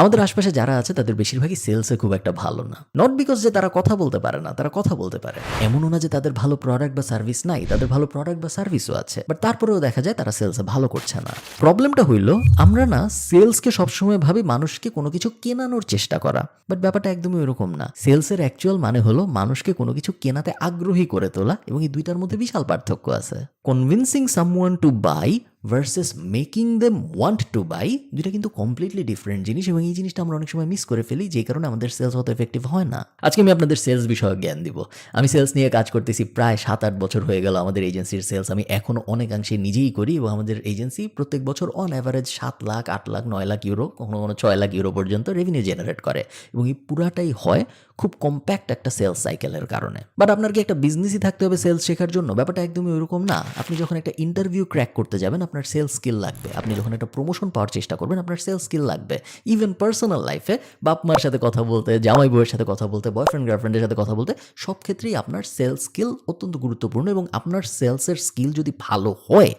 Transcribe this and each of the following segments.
আমাদের আশপাশে যারা আছে তাদের বেশিরভাগই সেলসে খুব একটা ভালো না। নট বিকজ যে তারা কথা বলতে পারে না, তারা কথা বলতে পারে। এমনও না যে তাদের ভালো প্রোডাক্ট বা সার্ভিস নাই, তাদের ভালো প্রোডাক্ট বা সার্ভিসও আছে, বাট তারপরেও দেখা যায় তারা সেলসে ভালো করছে না। প্রবলেমটা হইল আমরা না সেলসকে সবসময় ভাবি মানুষকে কোনো কিছু কেনানোর চেষ্টা করা, বাট ব্যাপারটা একদমই এরকম না। সেলসের অ্যাকচুয়াল মানে হলো মানুষকে কোনো কিছু কেনাতে আগ্রহী করে তোলা, এবং এই দুইটার মধ্যে বিশাল পার্থক্য আছে। Convincing someone to buy versus making them want to buy, দুইটা কিন্তু কমপ্লিটলি ডিফারেন্ট জিনিস, এবং এই জিনিসটা আমরা অনেক সময় মিস করে ফেলি, যে কারণে আমাদের সেলস অত এফেক্টিভ হয় না। আজকে আমি আপনাদের সেলস বিষয়ক জ্ঞান দিব। আমি সেলস নিয়ে কাজ করতেছি প্রায় 7-8 বছর হয়ে গেল। আমাদের এজেন্সির সেলস আমি এখনও অনেকাংশে নিজেই করি, এবং আমাদের এজেন্সি প্রত্যেক বছর on average 7 lakh, 8 lakh, 9 lakh euro, কখনো 6 লাখ ইউরো পর্যন্ত রেভিনিউ জেনারেট করে, এবং এই পুরাটাই হয় খুব কম্প্যাক্ট একটা সেলস সাইকেলের কারণে। বাট আপনার কি একটা বিজনেসই থাকতে হবে সেলস শেখার জন্য? ব্যাপারটা একদমই ওইরকম না। আপনি যখন একটা ইন্টারভিউ ক্র্যাক করতে যাবেন, আপনার সেলস স্কিল লাগবে। আপনি যখন একটা প্রমোশন পাওয়ার চেষ্টা করবেন, আপনার সেলস স্কিল লাগবে। ইভেন পার্সোনাল লাইফে বাপ মার সাথে কথা বলতে, জামাই বউয়ের সাথে কথা বলতে, বয়ফ্রেন্ড গার্লফ্রেন্ডের সাথে কথা বলতে, সব ক্ষেত্রেই আপনার সেলস স্কিল অত্যন্ত গুরুত্বপূর্ণ, এবং আপনার সেলসের স্কিল যদি ভালো হয়,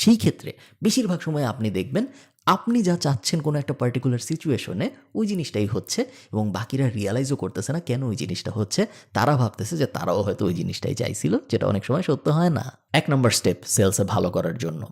সেই ক্ষেত্রে বেশিরভাগ সময় আপনি দেখবেন আপনি যা চাচ্ছেন কোনো একটা পার্টিকুলার সিচুয়েশনে, ওই জিনিসটাই হচ্ছে, এবং বাকিরা রিয়ালাইজও করতেছে না কেন ওই জিনিসটা হচ্ছে। তারা ভাবতেছে যে তারাও হয়তো ওই জিনিসটাই চাইছিল, যেটা অনেক সময় সত্য হয় না। 1 নম্বর স্টেপ সেলসে ভালো করার জন্য,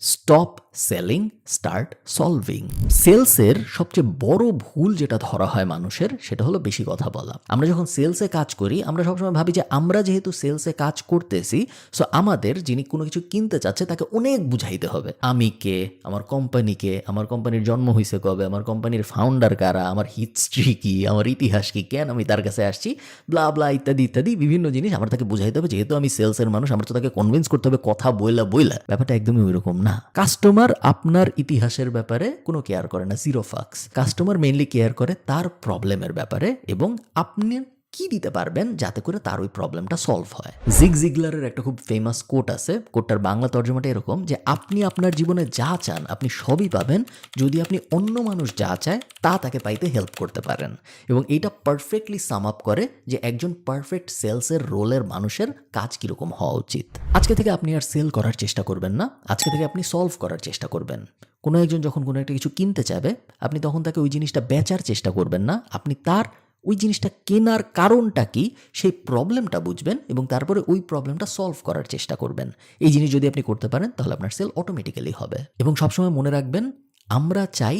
স্টপ সেলিং, স্টার্ট সলভিং। সেলসের সবচেয়ে বড় ভুল যেটা ধরা হয় মানুষের, সেটা হলো বেশি কথা বলা। আমরা যখন সেলসে কাজ করি, আমরা সবসময় ভাবি যে আমরা যেহেতু সেলসে কাজ করতেছি, সো আমাদের যিনি কোনো কিছু কিনতে চাচ্ছে তাকে অনেক বুঝাইতে হবে। আমি কে, আমার কোম্পানিকে, আমার কোম্পানির জন্ম হয়েছে কবে, আমার কোম্পানির ফাউন্ডার কারা, আমার হিস্ট্রি কি, আমার ইতিহাস কি, কেন আমি তার কাছে আসছি, ব্লা ব্লা ইত্যাদি ইত্যাদি বিভিন্ন জিনিস আমার তাকে বুঝাইতে হবে। যেহেতু আমি সেলসের মানুষ, আমার তো তাকে কনভিন্স করতে হবে কথা বইলা বইলা। ব্যাপারটা একদমই ওইরকম না। কাস্টমার আপনার ইতিহাসের ব্যাপারে কোনো কেয়ার করে না, zero Fox. Customer mainly care করে তার প্রবলেমের ব্যাপারে, এবং আপনি কি দিতে পারবেন যাতে করে তার ওই প্রবলেমটা সলভ হয়। জিগ জিগলারের একটা খুব ফেমাস কোট আছে। কোটটার বাংলা তর্জমাটা এরকম যে আপনি আপনার জীবনে যা চান আপনি সবই পাবেন যদি আপনি অন্য মানুষ যা চায় তা তাকে পাইতে হেল্প করতে পারেন। এবং এইটা পারফেক্টলি সাম আপ করে যে একজন পারফেক্ট সেলসের রোলের মানুষের কাজ কীরকম হওয়া উচিত। আজকে থেকে আপনি আর সেল করার চেষ্টা করবেন না, আজকে থেকে আপনি সলভ করার চেষ্টা করবেন। কোনো একজন যখন কোনো একটা কিছু কিনতে চাবে, আপনি তখন তাকে ওই জিনিসটা বেচার চেষ্টা করবেন না, আপনি তার ওই জিনিসটা কেনার কারণটা কি সেই প্রবলেমটা বুঝবেন, এবং তারপরে ওই প্রবলেমটা সলভ করার চেষ্টা করবেন। এই জিনিস যদি আপনি করতে পারেন, তাহলে আপনার সেল অটোমেটিক্যালি হবে। এবং সবসময় মনে রাখবেন, আমরা চাই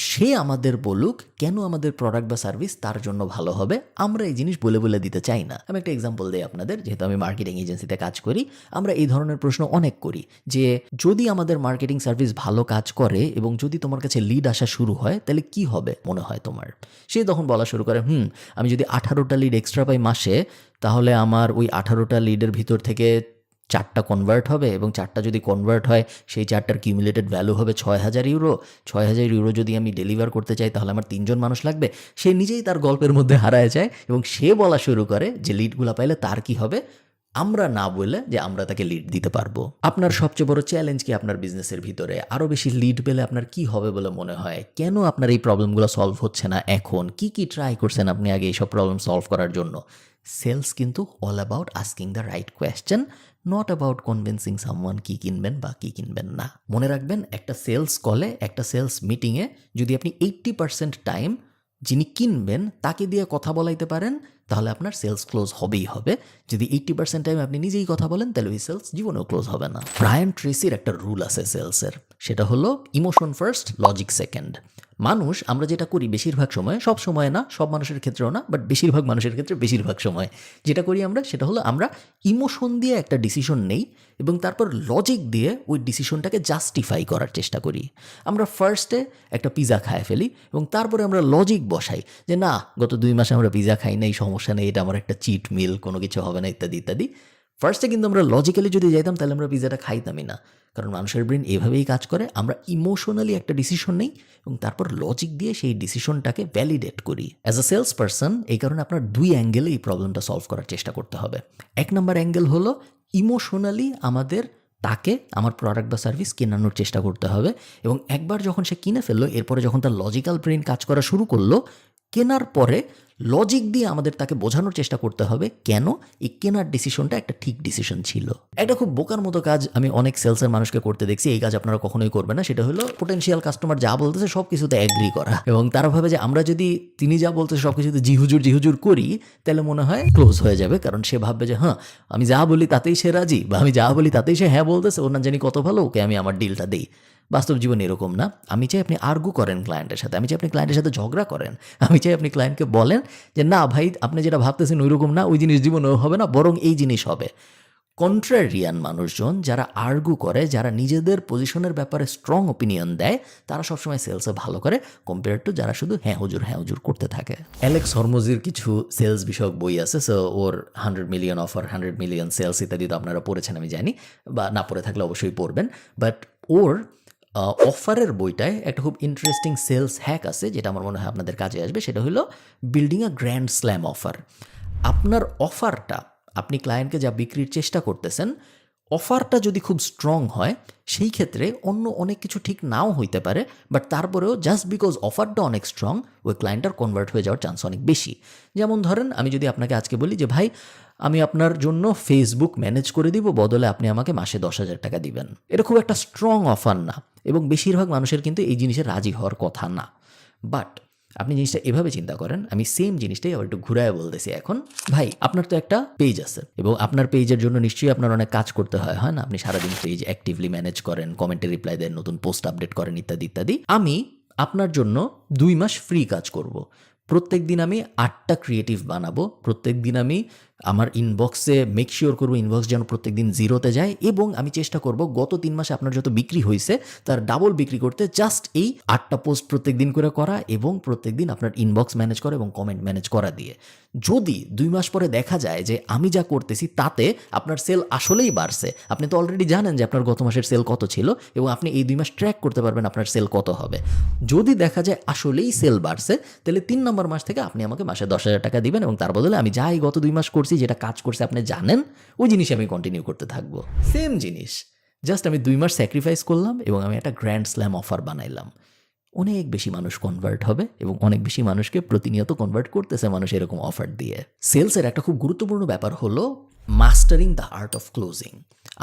সে আমাদের বলুক কেন আমাদের প্রোডাক্ট বা সার্ভিস তার জন্য ভালো হবে। আমরা এই জিনিস বলে বলে দিতে চাই না। আমি একটা এক্সাম্পল দিই আপনাদের। যেহেতু আমি মার্কেটিং এজেন্সিতে কাজ করি, আমরা এই ধরনের প্রশ্ন অনেক করি যে যদি আমাদের মার্কেটিং সার্ভিস ভালো কাজ করে এবং যদি তোমার কাছে লিড আসা শুরু হয়, তাহলে কি হবে মনে হয় তোমার? সে তখন বলা শুরু করে, আমি যদি 18টা লিড এক্সট্রা পাই মাসে, তাহলে আমার ওই 18টা লিডের ভিতর থেকে 4টা কনভার্ট হবে, এবং 4টা যদি কনভার্ট হয়, সেই 4টার কিউমুলেটেড ভ্যালু হবে 6,000 ইউরো। 6,000 ইউরো যদি আমি ডেলিভার করতে চাই, তাহলে আমার 3 জন মানুষ লাগবে। সে নিজেই তার গল্পের মধ্যে হারায় যায়, এবং সে বলা শুরু করে যে লিডগুলো পাইলে তার কি হবে, আমরা না বলে যে আমরা তাকে লিড দিতে পারবো। আপনার সবচেয়ে বড় চ্যালেঞ্জ কি আপনার বিজনেসের ভিতরে? আরও বেশি লিড পেলে আপনার কি হবে বলে মনে হয়? কেন আপনার এই প্রবলেমগুলো সলভ হচ্ছে না এখন? কি ট্রাই করছেন আপনি আগে এইসব প্রবলেম সলভ করার জন্য? সেলস কিন্তু all about asking the right question, not about convincing someone কি কিনবেন বা কি কিনবেন না। মনে রাখবেন, একটা সেলস কলে, একটা সেলস মিটিংয়ে যদি আপনি 80% টাইম যিনি কিনবেন তাকে দিয়ে কথা বলাইতে পারেন, তাহলে আপনার সেলস ক্লোজ হবেই হবে। যদি 80% টাইম আপনি নিজেই কথা বলেন, তাহলে ওই সেলস জীবনেও ক্লোজ হবে না। ব্রায়ান ট্রেসির একটা রুল আছে সেলসের, সেটা হলো ইমোশন ফার্স্ট, লজিক সেকেন্ড। মানুষ আমরা যেটা করি বেশিরভাগ সময়, সব সময় না, সব মানুষের ক্ষেত্রেও না, বাট বেশিরভাগ মানুষের ক্ষেত্রে বেশিরভাগ সময় যেটা করি আমরা, সেটা হলো আমরা ইমোশন দিয়ে একটা ডিসিশন নেই, এবং তারপর লজিক দিয়ে ওই ডিসিশনটাকে জাস্টিফাই করার চেষ্টা করি। আমরা ফার্স্টে একটা পিজা খায় ফেলি, এবং তারপরে আমরা লজিক বসাই যে না, গত 2 মাসে আমরা পিজা খাই নাই, সমস্যা নেই, এটা আমার একটা চিট মিল, কোনো কিছু হবে না, ইত্যাদি ইত্যাদি। ফার্স্টে কিন্তু আমরা লজিক্যালি যদি যাইতাম, তাহলে আমরা পিজাটা খাইতামই না। কারণ মানুষের ব্রেন এভাবেই কাজ করে, আমরা ইমোশনালি একটা ডিসিশন নেই, এবং তারপর লজিক দিয়ে সেই ডিসিশনটাকে ভ্যালিডেট করি। অ্যাজ আ সেলস পারসন, এই কারণে আপনার 2 অ্যাঙ্গেলে এই প্রবলেমটা সলভ করার চেষ্টা করতে হবে। 1 নম্বর অ্যাঙ্গেল হলো ইমোশনালি আমাদের তাকে আমার প্রোডাক্ট বা সার্ভিস কেনানোর চেষ্টা করতে হবে, এবং একবার যখন সে কিনে ফেললো, এরপরে যখন তার লজিক্যাল ব্রেন কাজ করা শুরু করলো, কেনার পরে লজিক দিয়ে আমাদের তাকে বোঝানোর চেষ্টা করতে হবে কেন এই কেনার ডিসিশনটা একটা ঠিক ডিসিশন ছিল। একটা খুব বোকার মতো কাজ আমি অনেক সেলসের মানুষকে করতে দেখছি, এই কাজ আপনারা কখনোই করবেন না। সেটা হলো পোটেনশিয়াল কাস্টমার যা বলতেছে সব কিছুতে অ্যাগ্রি করা, এবং তারা ভাবে যে আমরা যদি তিনি যা বলতেছে সব কিছুতে জিহুজুর করি তাহলে মনে হয় ক্লোজ হয়ে যাবে, কারণ সে ভাববে যে হ্যাঁ আমি যা বলি তাতেই সে রাজি, বা আমি যা বলি তাতেই সে হ্যাঁ বলতেছে, ওর না জানি কত ভালো, ওকে আমি আমার ডিলটা দিই। বাস্তব জীবন এরকম না। আমি চাই আপনি আর্গু করেন ক্লায়েন্টের সাথে, আমি চাই আপনি ক্লায়েন্টের সাথে ঝগড়া করেন, আমি চাই আপনি ক্লায়েন্টকে বলেন যে না ভাই আপনি যেটা ভাবতেছেন ওই রকম না, ওই জিনিস জীবনেও হবে না, বরং এই জিনিস হবে। কন্ট্রারিয়ান মানুষজন যারা আর্গু করে, যারা নিজেদের পজিশনের ব্যাপারে স্ট্রং ওপিনিয়ন দেয়, তারা সবসময় সেলসে ভালো করে কম্পেয়ার টু যারা শুধু হ্যাঁ হুজুর করতে থাকে। অ্যালেক্স হরমোজির কিছু সেলস বিষয়ক বই আছে, সো ওর 100 মিলিয়ন অফার, 100 মিলিয়ন সেলস ইত্যাদি তো আপনারা পড়েছেন আমি জানি, বা না পড়ে থাকলে অবশ্যই পড়বেন। বাট ওর অফারের বইটায় একটা খুব ইন্টারেস্টিং সেলস হ্যাক আছে যেটা আমার মনে হয় আপনাদের কাজে আসবে। সেটা হলো building a grand slam offer. আপনার অফারটা, আপনি ক্লায়েন্টকে যা বিক্রির চেষ্টা করতেছেন, অফারটা যদি খুব স্ট্রং হয় সেই ক্ষেত্রে অন্য অনেক কিছু ঠিক নাও হইতে পারে, বাট তারপরেও জাস্ট বিকজ অফারটা অনেক স্ট্রং ওই ক্লায়েন্টটার কনভার্ট হয়ে যাওয়ার চান্স অনেক বেশি। যেমন ধরেন আমি যদি আপনাকে আজকে বলি যে ভাই আমি আপনার জন্য ফেসবুক ম্যানেজ করে দিব, বদলে আপনি আমাকে মাসে 10,000 টাকা দিবেন। এটা খুব একটা স্ট্রং অফার না, এবং বেশিরভাগ মানুষের কিন্তু এই জিনিসে রাজি হওয়ার কথা না। বাট আপনি জিনিসটা এভাবে চিন্তা করেন, আমি সেম জিনিসটাই আবার একটু ঘুরায় বলতেছি এখন। ভাই আপনার তো একটা পেজ আছে, এবং আপনার পেজের জন্য নিশ্চয়ই আপনার অনেক কাজ করতে হয়, হয় না? আপনি সারাদিন পেজ অ্যাক্টিভলি ম্যানেজ করেন, কমেন্টে রিপ্লাই দেন, নতুন পোস্ট আপডেট করেন ইত্যাদি ইত্যাদি। আমি আপনার জন্য 2 মাস ফ্রি কাজ করব। প্রত্যেক দিন আমি 8টা ক্রিয়েটিভ বানাবো, প্রত্যেক দিন আমি আমার ইনবক্সে মেক শিওর করবো ইনবক্স যেন প্রত্যেক দিন 0-তে যায়, এবং আমি চেষ্টা করব গত 3 মাসে আপনার যত বিক্রি হয়েছে তার ডাবল বিক্রি করতে, জাস্ট এই 8টা পোস্ট প্রত্যেক দিন করে করা, এবং প্রত্যেক দিন আপনার ইনবক্স ম্যানেজ করা এবং কমেন্ট ম্যানেজ করা দিয়ে। যদি 2 মাস পরে দেখা যায় যে আমি যা করতেছি তাতে আপনার সেল আসলেই বাড়ছে, আপনি তো অলরেডি জানেন যে আপনার গত মাসের সেল কত ছিল, এবং আপনি এই 2 মাস ট্র্যাক করতে পারবেন আপনার সেল কত হবে। যদি দেখা যায় আসলেই সেল বাড়ছে, তাহলে 3 নম্বর মাস থেকে আপনি আমাকে মাসে 10,000 টাকা দিবেন, এবং তার বদলে আমি যাই গত 2 মাস করছি, যেটা কাজ করছে আপনি জানেন, ওই জিনিস আমি কন্টিনিউ করতে থাকবো। সেম জিনিস, জাস্ট আমি 2 মাস স্যাক্রিফাইস করলাম এবং আমি একটা গ্র্যান্ড স্ল্যাম অফার বানাইলাম। অনেক বেশি মানুষ কনভার্ট হবে, এবং অনেক বেশি মানুষকে প্রতিনিয়ত কনভার্ট করতেছে মানুষ এরকম অফার দিয়ে। সেলসের একটা খুব গুরুত্বপূর্ণ ব্যাপার হলো mastering the art of closing.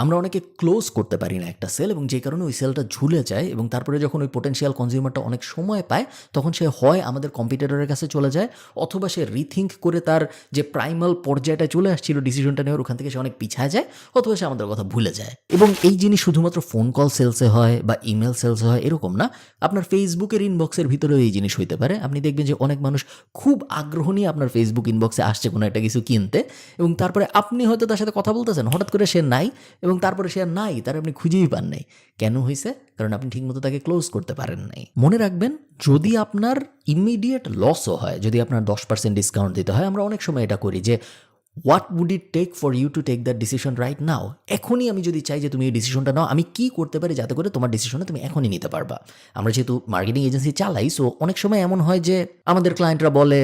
আমরা অনেকে ক্লোজ করতে পারি না একটা সেল, এবং যে কারণে ওই সেলটা ঝুলে যায়, এবং তারপরে যখন ওই পোটেনশিয়াল কনজিউমারটা অনেক সময় পায়, তখন সে হয় আমাদের কম্পিটিটরের কাছে চলে যায়, অথবা সে রিথিঙ্ক করে তার যে প্রাইমাল পর্যায়টা চলে আসছিল ডিসিশনটা নেওয়ার, ওখান থেকে সে অনেক পিছায় যায়, অথবা সে আমাদের কথা ভুলে যায়। এবং এই জিনিস শুধুমাত্র ফোন কল সেলসে হয় বা ইমেল সেলসে হয় এরকম না, আপনার ফেসবুকের ইনবক্সের ভিতরেও এই জিনিস হইতে পারে। আপনি দেখবেন যে অনেক মানুষ খুব আগ্রহ নিয়ে আপনার ফেসবুক ইনবক্সে আসছে কোনো একটা কিছু কিনতে, এবং তারপরে আপনি হয়তো তার সাথে কথা বলতেছেন, হঠাৎ করে সে নাই, এবং তারপরে সে আর নাই, তার আপনি খুঁজেই পান নাই। কেন হয়েছে? কারণ আপনি ঠিকমতো তাকে ক্লোজ করতে পারেন নাই। মনে রাখবেন, যদি আপনার ইমিডিয়েট লসও হয়, যদি আপনার 10% ডিসকাউন্ট দিতে হয়, আমরা অনেক সময় এটা করি যে what would it take for you to take that decision right now. এখনই আমি যদি চাই যে তুমি এই ডিসিশনটা নাও, আমি কি করতে পারি যাতে করে তোমার ডিসিশনটা তুমি এখনই নিতে পারবা। আমরা যেহেতু মার্কেটিং এজেন্সি চালাই, সো অনেক সময় এমন হয় যে আমাদের ক্লায়েন্টরা বলে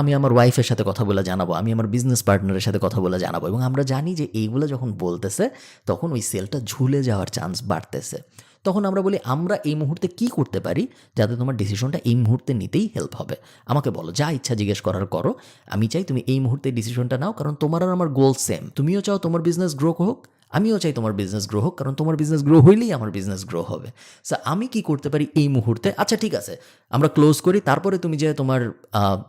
আমি আমার ওয়াইফের সাথে কথা বলে জানাবো, আমি আমার বিজনেস পার্টনারের সাথে কথা বলে জানাবো, এবং আমরা জানি যে এইগুলো যখন বলতেছে তখন ওই সেলটা ঝুলে যাওয়ার চান্স বাড়তেছে। তখন আমরা বলি আমরা এই মুহূর্তে কি করতে পারি যাতে তোমার ডিসিশনটা এই মুহূর্তে নিতেই হেল্প হবে। আমাকে বলো, যা ইচ্ছা জিজ্ঞেস করার করো, আমি চাই তুমি এই মুহূর্তে ডিসিশনটা নাও, কারণ তোমার আর আমার গোল সেম। তুমিও চাও তোমার বিজনেস গ্রো হোক, আমিও চাই তোমার বিজনেস গ্রো হোক, কারণ তোমার বিজনেস গ্রো হইলেই আমার বিজনেস গ্রো হবে। সো আমি কি করতে পারি এই মুহূর্তে? আচ্ছা ঠিক আছে, আমরা ক্লোজ করি, তারপরে তুমি যে তোমার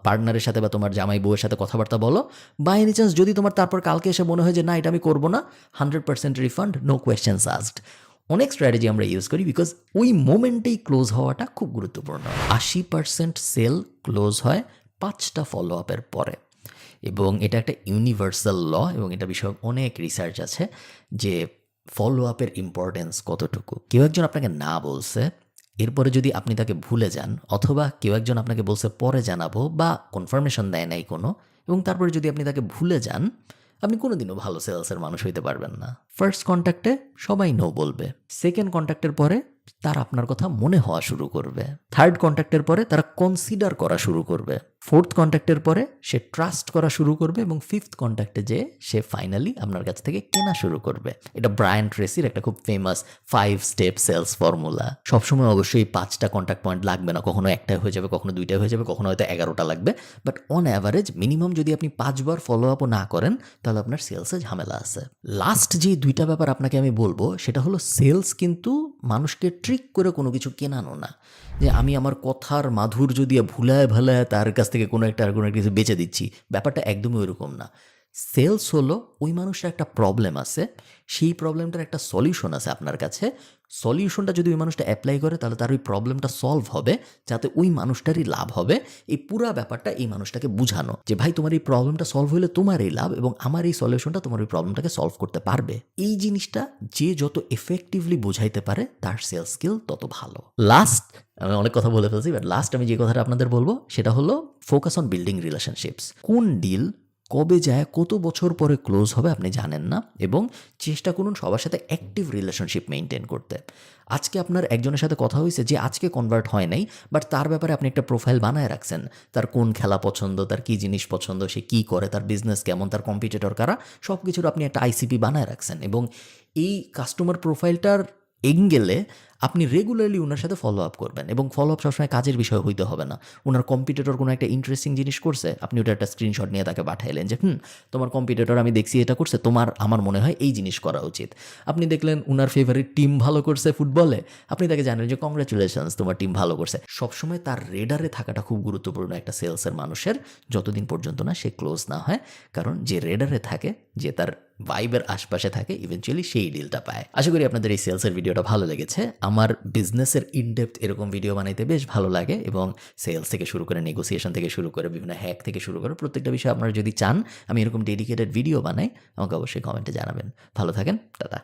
পার্টনারের সাথে বা তোমার জামাই বউয়ের সাথে কথাবার্তা বলো। বাই এনি চান্স যদি তোমার তারপর কালকে এসে মনে হয় যে না এটা আমি করবো না, 100% রিফান্ড, নো কোয়েশ্চেন্স আস্কড। অনেক স্ট্র্যাটেজি আমরা ইউজ করি, বিকজ ওই মোমেন্টেই ক্লোজ হওয়াটা খুব গুরুত্বপূর্ণ। 80% সেল ক্লোজ হয় 5টা ফলো আপের পরে, এবং এটা একটা ইউনিভার্সাল ল, এবং এটা বিষয়ে অনেক রিসার্চ আছে যে ফলো আপের ইম্পর্টেন্স কতটুকু। কেউ একজন আপনাকে না বলছে, এরপরে যদি আপনি তাকে ভুলে যান, অথবা কেউ একজন আপনাকে বলছে পরে জানাবো, বা কনফার্মেশন দেয় নাই কোনো, এবং তারপরে যদি আপনি তাকে ভুলে যান, আপনি কোনোদিনও ভালো সেলসের মানুষ হইতে পারবেন না। ফার্স্ট কন্ট্যাক্টে সবাই নো বলবে, সেকেন্ড কন্ট্যাক্টের পরে তার আপনার কথা মনে হওয়া শুরু করবে। থার্ড কন্ট্যাক্টের পরে তারা কনসিডার করা শুরু করবে। ফোর্থ কন্ট্যাক্টের পরে সে ট্রাস্ট করা শুরু করবে এবং ফিফথ কন্ট্যাক্টে যে সে ফাইনালি আপনার কাছ থেকে কেনা শুরু করবে। এটা ব্রায়ান ট্রেসির একটা খুব ফেমাস 5 স্টেপ সেলস ফর্মুলা। সবসময় অবশ্যই 5টা কন্ট্যাক্ট পয়েন্ট লাগবে না, কখনো একটাই হয়ে যাবে, কখনো 2টা হয়ে যাবে, কখনো হয়তো 11টা লাগবে, বাট অন অ্যাভারেজ মিনিমাম যদি আপনি 5 বার ফলো আপও না করেন তাহলে আপনার সেলসে ঝামেলা আছে। লাস্ট যে 2টা ব্যাপার আপনাকে আমি বলবো সেটা হলো সেলস কিন্তু মানুষকে ট্রিক করে কোনো কিছু কেনানো না, যে আমি আমার কথার মাধুর্য দিয়ে ভুলায় ভালায় তার কাছ থেকে কোনো একটা কিছু বেচে দিচ্ছি, ব্যাপারটা একদমই ওইরকম না। সেলস হলো ওই মানুষের একটা প্রবলেম আছে, সেই প্রবলেমটার একটা সলিউশন আছে আপনার কাছে, সলিউশনটা যদি ওই মানুষটা অ্যাপ্লাই করে তাহলে তার ওই প্রবলেমটা সলভ হবে, যাতে ওই মানুষটারই লাভ হবে। এই পুরা ব্যাপারটা এই মানুষটাকে বুঝানো যে ভাই তোমার এই প্রবলেমটা সলভ হলে তোমারই লাভ এবং আমার এই সলিউশনটা তোমার ওই প্রবলেমটাকে সলভ করতে পারবে। এই জিনিসটা যে যত এফেক্টিভলি বোঝাইতে পারে তার সেলস স্কিল তত ভালো। লাস্ট, আমি অনেক কথা বলে ফেলছি, বাট লাস্ট আমি যে কথাটা আপনাদের বলবো সেটা হলো ফোকাস অন বিল্ডিং রিলেশনশিপস। কোন ডিল কবে যায়, কত বছর পরে ক্লোজ হবে আপনি জানেন না, এবং চেষ্টা করুন সবার সাথে অ্যাক্টিভ রিলেশনশিপ মেনটেন করতে। আজকে আপনার একজনের সাথে কথা হয়েছে যে আজকে কনভার্ট হয় নাই, বাট তার ব্যাপারে আপনি একটা প্রোফাইল বানায় রাখছেন, তার কোন খেলা পছন্দ, তার কী জিনিস পছন্দ, সে কী করে, তার বিজনেস কেমন, তার কম্পিটিটর কারা, সব কিছুর আপনি একটা আইসিপি বানায় রাখছেন, এবং এই কাস্টমার প্রোফাইলটার এঙ্গেলে আপনি রেগুলারলি ওনার সাথে ফলো আপ করবেন, এবং ফলো আপ সবসময় কাজের বিষয় হইতে হবে না। ওনার কম্পিটিটর কোনো একটা ইন্টারেস্টিং জিনিস করছে, আপনি ওটা একটা স্ক্রিনশট নিয়ে তাকে পাঠাইলেন যে তোমার কম্পিটিটর আমি দেখছি এটা করছে, আমার মনে হয় এই জিনিস করা উচিত। আপনি দেখলেন ওনার ফেভারিট টিম ভালো করছে ফুটবলে, আপনি তাকে জানেন যে কংগ্রাচুলেশনস তোমার টিম ভালো করছে। সবসময় তার রেডারে থাকাটা খুব গুরুত্বপূর্ণ একটা সেলসের মানুষের, যতদিন পর্যন্ত না সে ক্লোজ না হয়, কারণ যে রেডারে থাকে, যে তার ভাইবের আশপাশে থাকে, ইভেনচুয়ালি সেই ডিলটা পায়। আশা করি আপনাদের এই সেলসের ভিডিওটা ভালো লেগেছে। আমার বিজনেসের ইনডেপথ এরকম ভিডিও বানাইতে বেশ ভালো লাগে, এবং সেলস থেকে শুরু করে নেগোসিয়েশন থেকে শুরু করে বিভিন্ন হ্যাক থেকে শুরু করে প্রত্যেকটা বিষয়ে আপনারা যদি চান আমি এরকম ডেডিকেটেড ভিডিও বানাই, আমাকে অবশ্যই কমেন্টে জানাবেন। ভালো থাকেন, টাটা।